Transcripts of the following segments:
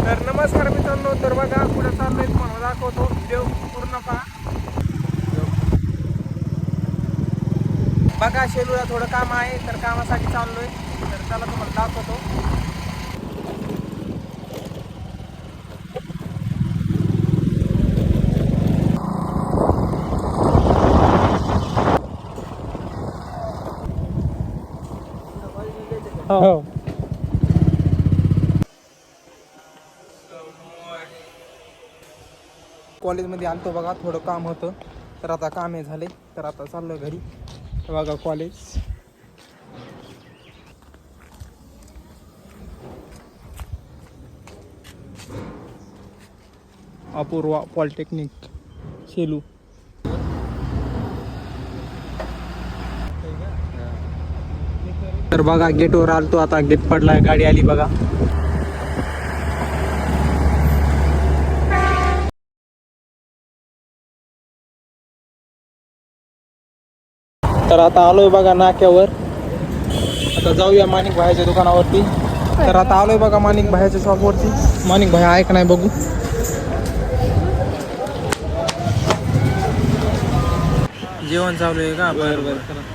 तर नमस्कार मित्रांनो, तर बघा पुढे चाललोय तुम्हाला दाखवतो, व्हिडिओ पूर्ण पहा. बघा शेलूला थोडं काम आहे तर कामासाठी चाललोय, तर त्याला तुम्हाला दाखवतो. हो कॉलेजमध्ये आलतो बघा, थोडं काम होतं तर आता कामे झाले, तर आता चाललोय घरी. बघा कॉलेज अपूर्वा पॉलिटेक्निक शेलू. तर बघा गेटवर आलतो, आता गेट पडलाय, गाडी आली बघा. तर आता आलोय बघा नाक्यावर, आता जाऊया माणिक भाईच्या दुकानावरती. तर आता आलोय बघा माणिक भाईच्या शॉपवरती. माणिक भाई आहे का नाही बघू. जेवण चालू आहे का? बरं बरं.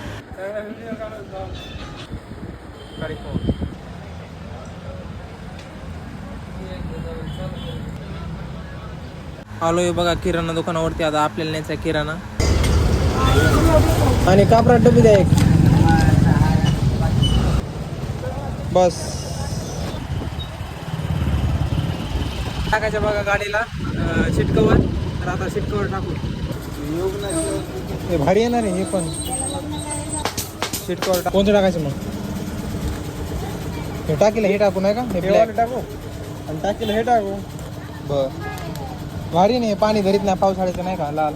आलोय बघा किराणा दुकानावरती, आता आपल्याला न्यायचा किराणा. आणि कापरा डबी द्या एक बस. टाकायच्या बघा गाडीला सीट कवर. तर आता सीट कवर टाकू. हे भारी येणार आहे हे पण. सीट कवर कोणतं टाकायचं मग? हे टाकीला हे टाकू नाही का? हे ब्लॅक टाकू आणि टाकीला हे टाकू. बर भारी नाही, पाणी धरीत नाही पावसाळ्याचं नाही का लाल.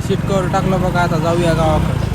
सीट कवर टाकलं बघा, आता जाऊया गावाकडे.